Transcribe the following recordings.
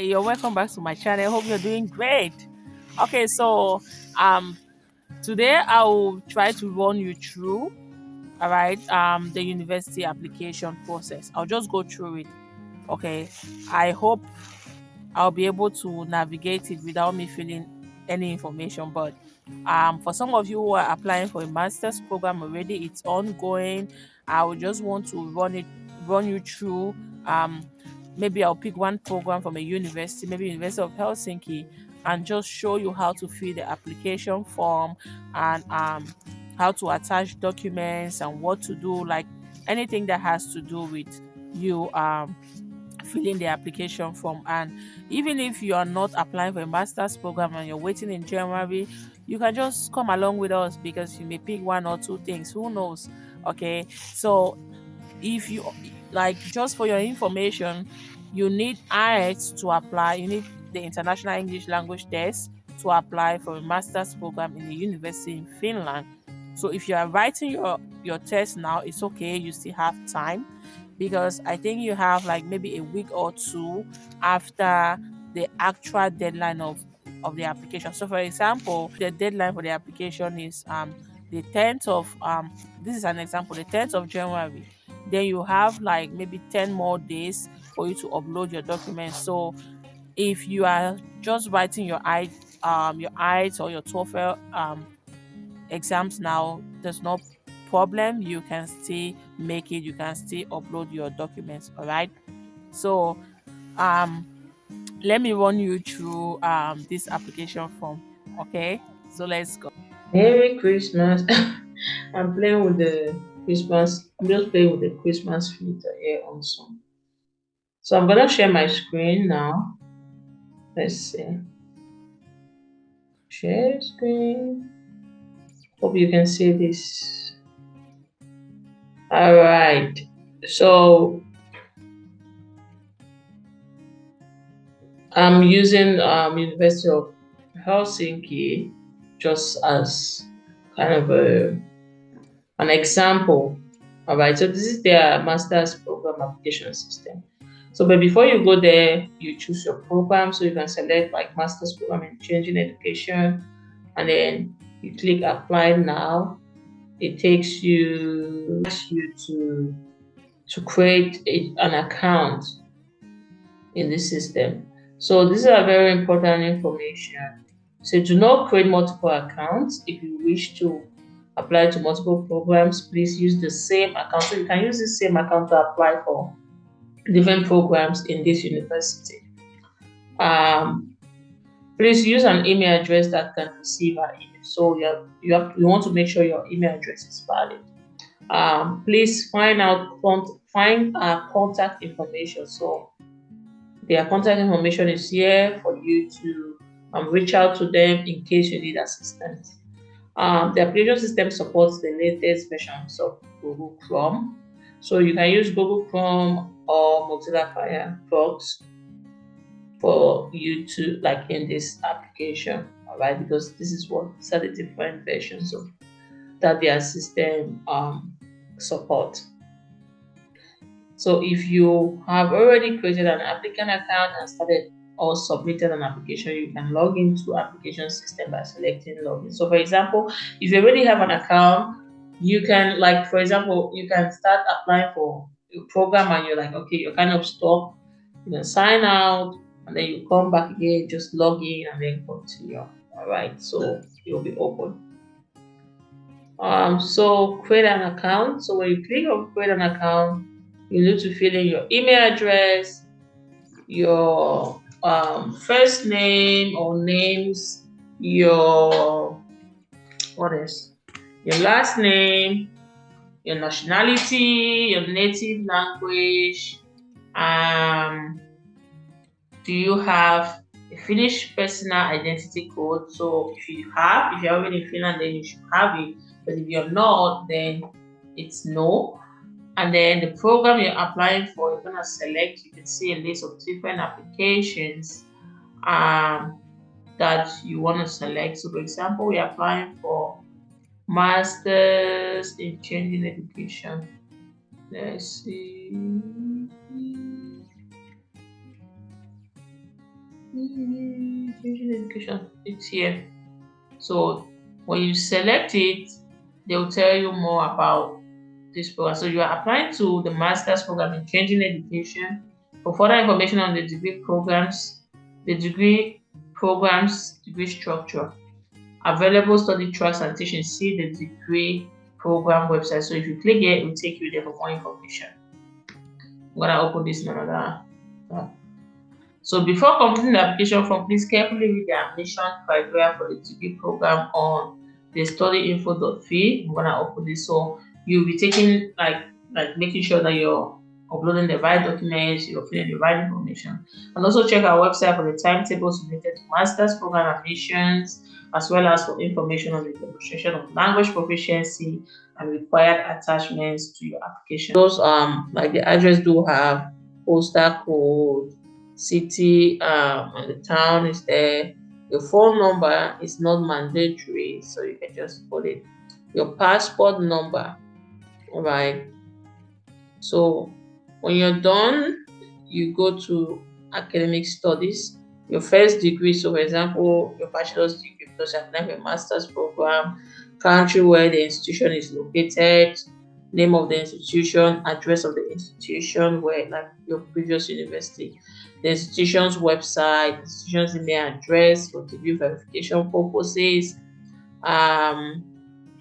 You're welcome back to my channel. I hope you're doing great. Okay, so um today I will try to run you through, all right, the university application process. I'll just go through it. Okay. I hope I'll be able to navigate it without me filling any information. But for some of you who are applying for a master's program already, it's ongoing. I would just want to run you through. Maybe I'll pick one program from a university, maybe University of Helsinki, and just show you how to fill the application form and how to attach documents and what to do, like anything that has to do with you filling the application form. And even if you are not applying for a master's program and you're waiting in January, you can just come along with us because you may pick one or two things, who knows. Okay, so if you like, just for your information, you need IELTS to apply. You need the International English Language Test to apply for a master's program in a university in Finland. So if you are writing your test now, it's okay, you still have time, because I think you have like maybe a week or two after the actual deadline of the application. So for example, the deadline for the application is the 10th of this is an example, the 10th of January. Then you have like maybe 10 more days for you to upload your documents. So if you are just writing your IELTS or your TOEFL exams now, there's no problem. You can still make it. You can still upload your documents. All right. So um, let me run you through this application form. Okay. So let's go. Merry Christmas. I'm playing with the Christmas. I'm just playing with the Christmas filter here also. So I'm gonna share my screen now. Let's see. Share screen. Hope you can see this. All right. So I'm using University of Helsinki just as kind of an example. All right, so this is their master's program application system. So, but before you go there, you choose your program. So you can select like master's program in changing education, and then you click apply now. It takes you asks you to create an account in the system. So this is a very important information. So do not create multiple accounts. If you wish to apply to multiple programs, please use the same account. So you can use the same account to apply for different programs in this university. Um, Please use an email address that can receive an email. So you want to make sure your email address is valid. Please find contact information. So their contact information is here for you to reach out to them in case you need assistance. The application system supports the latest versions of Google Chrome. So you can use Google Chrome or Mozilla Firefox for you to like in this application, all right? Because these are the different versions of that their system support. So if you have already created an applicant account and started or submitted an application, you can log into application system by selecting login. So for example, if you already have an account, you can like, for example, you can start applying for a program and you're like, okay, you're kind of stuck. You can sign out and then you come back again, just log in and then continue. All right, so you'll be open. So create an account. So when you click on create an account, you need to fill in your email address, your first name or names, your what is your last name, your nationality, your native language. Do you have a Finnish personal identity code? So if you're already in Finland, then you should have it. But if you're not, then it's no. And then the program you're applying for, you're gonna select. You can see a list of different applications that you want to select. So, for example, we're applying for Masters in Changing Education. Let's see. Teaching education, it's here. So when you select it, they'll tell you more about this program. So you are applying to the master's program in changing education. For further information on the degree programs, degree structure, available study tracks and teaching, see the degree program website. So if you click here, it will take you there for more information. I'm gonna open this in another tab. So before completing the application form, please carefully read the admission criteria for the degree program on the studyinfo.fi. I'm gonna open this. So you'll be taking like making sure that you're uploading the right documents, you're filling the right information. And also check our website for the timetables related to master's program admissions, as well as for information on the demonstration of language proficiency and required attachments to your application. Those like the address do have postal code, city, and the town is there. Your phone number is not mandatory, so you can just put it. Your passport number, all right. So when you're done, you go to academic studies. Your first degree, so for example, your bachelor's degree, because you apply for a master's program, country where the institution is located, name of the institution, address of the institution, where like your previous university, the institution's website, institution's email address for degree verification purposes. Um,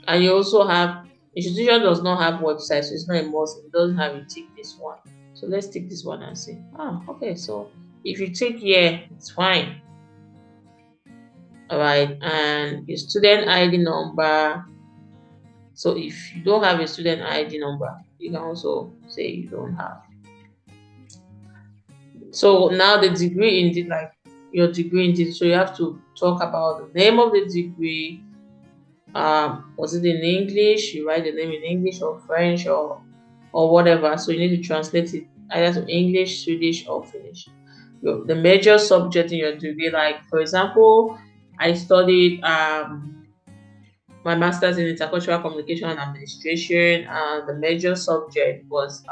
and you also have institution does not have website, so it's not a must. It doesn't have you tick this one. So let's tick this one and see. Okay. So if you tick here, it's fine. All right, and your student ID number. So if you don't have a student ID number, you can also say you don't have. So now the degree indeed, like your degree indeed. So you have to talk about the name of the degree. Was it in English? You write the name in English or French or whatever. So you need to translate it either to English, Swedish, or Finnish. The major subject in your degree, like for example, I studied my master's in intercultural communication and administration, and the major subject was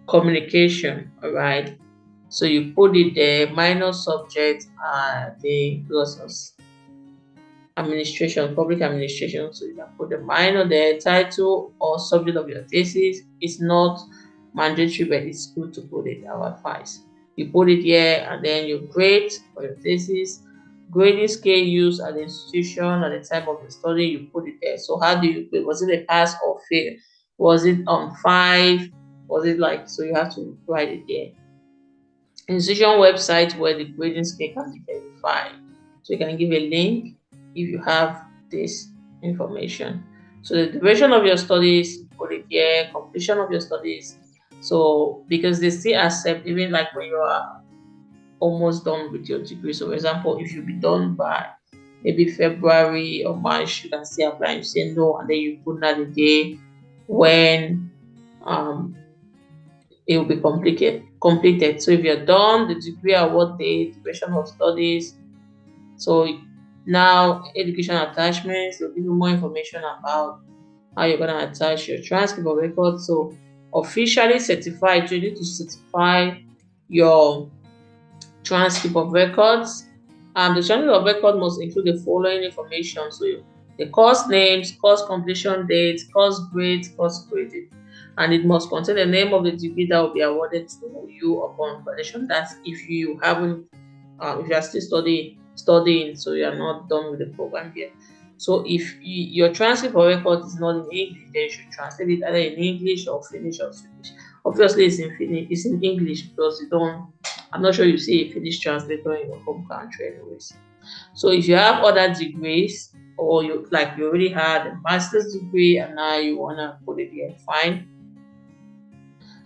communication. All right. So you put it there. Minor subjects are the was administration, public administration. So you can put the minor there, title or subject of your thesis. It's not mandatory, but it's good to put it. Our advice. You put it here, and then you grade for your thesis. Grading scale used at the institution at the time of the study, you put it there. So how do you grade? Was it a pass or fail? Was it on 5? Was it like so? You have to write it there. Institution website where the grading scale can be verified. So you can give a link if you have this information. So the duration of your studies, put it here, completion of your studies. So because they still accept even like when you are almost done with your degree. So for example, if you be done by maybe February or March, you can still apply and say no, and then you put that the day when um it will be completed. So if you're done, the degree award date, duration of studies. So now education attachments will give you more information about how you're gonna attach your transcript of record. So officially certified, you need to certify your transcript of records. The transcript of record must include the following information. So the course names, course completion dates, course grades, course grading. And it must contain the name of the degree that will be awarded to you upon graduation. That's if you haven't, if you are still studying, so you are not done with the program yet. So if your transcript of record is not in English, then you should translate it either in English or Finnish or Swedish. Obviously, it's in English because you don't. I'm not sure you see a Finnish translator in your home country, anyways. So if you have other degrees, or you already had a master's degree and now you wanna put it here, fine.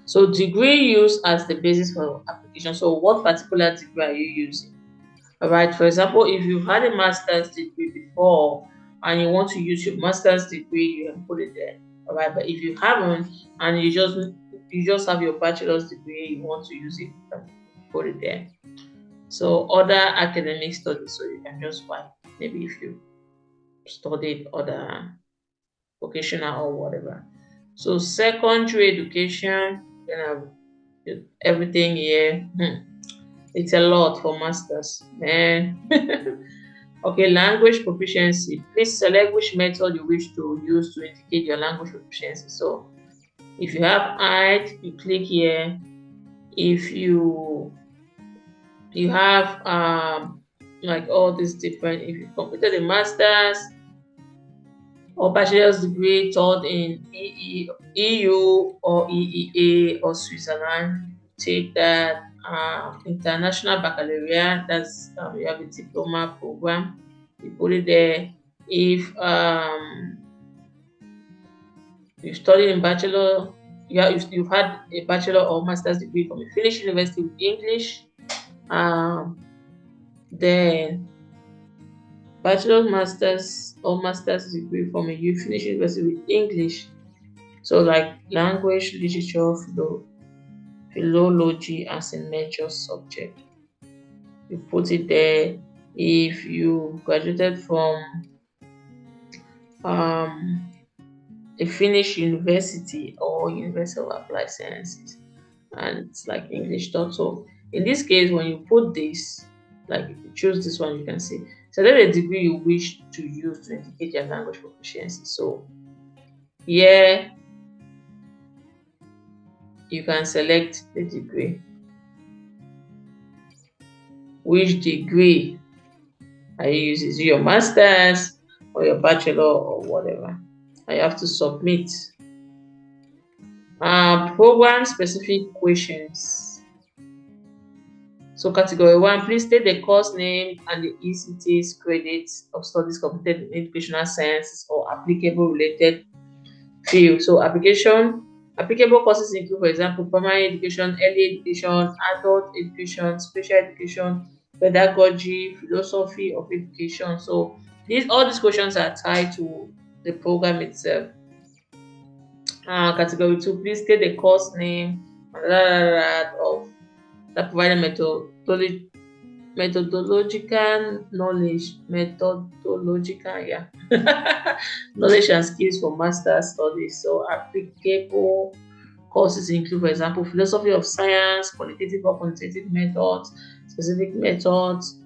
So degree used as the basis for application. So what particular degree are you using? All right. For example, if you've had a master's degree before and you want to use your master's degree, you can put it there. All right. But if you haven't and you just have your bachelor's degree, you want to use it, you can put it there. So other academic studies, so you can just write maybe if you studied other vocational or whatever. So secondary education, you know, everything here. It's a lot for masters, man. Okay, language proficiency. Please select which method you wish to use to indicate your language proficiency. So if you have height, you click here. If you have like all these different, if you completed a master's or bachelor's degree taught in EU or EEA or Switzerland, take that. International baccalaureate, that's you have a diploma program, you put it there. If you studied in bachelor, you've had a bachelor or master's degree from a Finnish university with English, um, then bachelor, master's, or master's degree from a Finnish university with English. So like language, literature, philology as a major subject. You put it there. If you graduated from um, a Finnish university or University of Applied Sciences, and it's like English taught. So in this case, when you put this, like if you choose this one, you can see select a degree you wish to use to indicate your language proficiency. So here you can select the degree. Which degree are you using? Is it your master's or your bachelor or whatever? I have to submit. Program specific questions. So category 1, please state the course name and the ECTS credits of studies completed in educational sciences or applicable related field. So applicable courses include, for example, primary education, early education, adult education, special education, pedagogy, philosophy of education. So all these questions are tied to the program itself. Category 2, please state the course name of the provided methodological knowledge and skills for master studies. So applicable courses include, for example, philosophy of science, qualitative or quantitative methods, specific methods,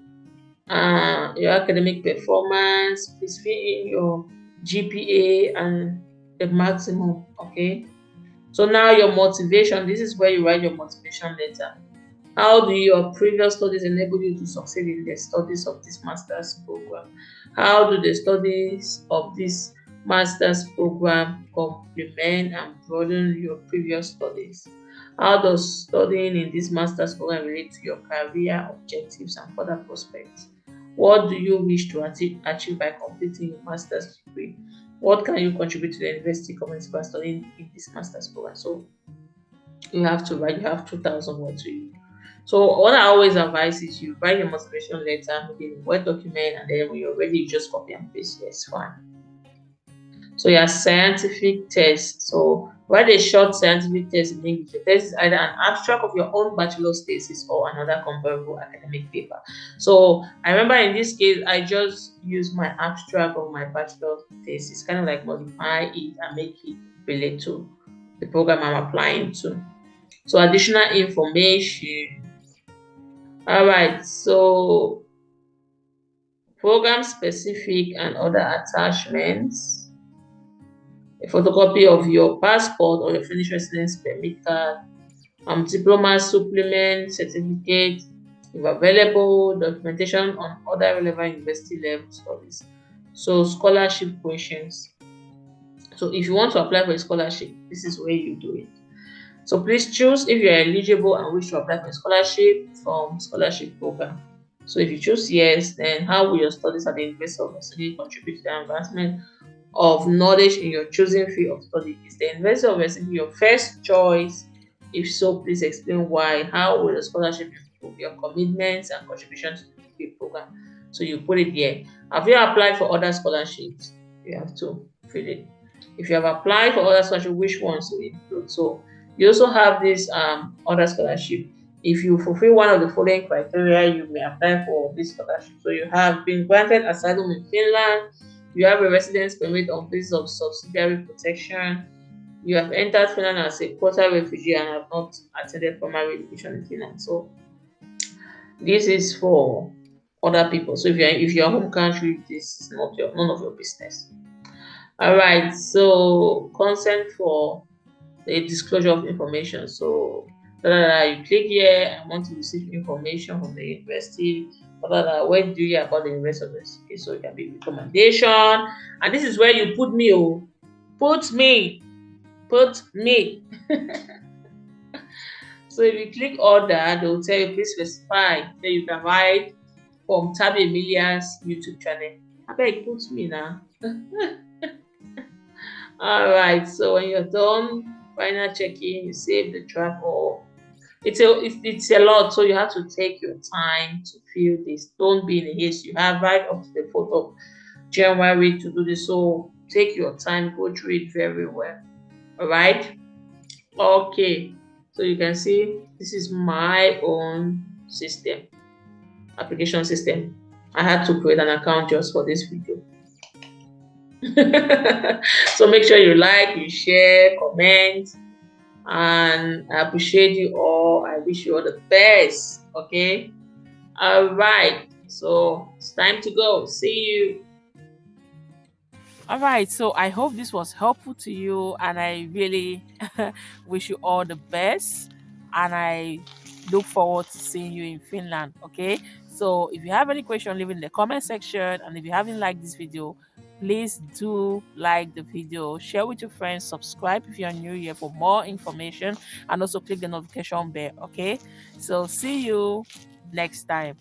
your academic performance. Please fill in your GPA and the maximum. Okay. So now your motivation. This is where you write your motivation letter. How do your previous studies enable you to succeed in the studies of this master's program? How do the studies of this master's program complement and broaden your previous studies? How does studying in this master's program relate to your career objectives and further prospects? What do you wish to achieve by completing your master's degree? What can you contribute to the university community by studying in this master's program? So you have to write, you have 2,000 words to you. So what I always advise is you write your motivation letter, maybe in a Word document, and then when you're ready, you just copy and paste. Yes, fine. So your scientific test. So write a short scientific test in English. The test is either an abstract of your own bachelor's thesis or another comparable academic paper. So I remember in this case, I just used my abstract of my bachelor's thesis, kind of like modify it and make it relate to the program I'm applying to. So additional information. All right, so program specific and other attachments. A photocopy of your passport or your Finnish residence permit card, diploma supplement, certificate, if available, documentation on other relevant university level studies. So scholarship questions. So if you want to apply for a scholarship, this is where you do it. So please choose if you are eligible and wish to apply for a scholarship from scholarship program. So if you choose yes, then how will your studies at the University of West contribute to the advancement of knowledge in your chosen field of study? Is the University of West your first choice? If so, please explain why. How will the scholarship improve your commitments and contributions to the degree program? So you put it here. Have you applied for other scholarships? You have to fill it. If you have applied for other scholarships, which ones to include? So you also have this other scholarship. If you fulfill one of the following criteria, you may apply for this scholarship. So you have been granted asylum in Finland, you have a residence permit on basis of subsidiary protection, you have entered Finland as a quota refugee and have not attended primary education in Finland. So This is for other people. So if you're home country, this is not your none of your business. All right. So consent for the disclosure of information. So you click here. I want to receive information from the university. Where do you hear about the university of this? Okay, so it can be recommendation, and this is where you put me. Oh, put me, put me. So if you click order, they will tell you please specify. Then you can write from Tab Emilia's YouTube channel. I beg put me now. All right. So when you're done, final check-in, you save the draft. Or it's a lot, so you have to take your time to fill this. Don't be in a haste. You have right up to the 4th of January to do this. So take your time, go through it very well. All right. Okay. So you can see this is my own system, application system. I had to create an account just for this video. So make sure you like, you share, comment, and I appreciate you all. I wish you all the best. Okay. All right. So it's time to go. See you. All right, so I hope this was helpful to you, and I really wish you all the best. And I look forward to seeing you in Finland. Okay, so if you have any question, leave it in the comment section. And if you haven't liked this video, please do like the video, share with your friends, subscribe if you're new here for more information, and also click the notification bell. Okay, so see you next time.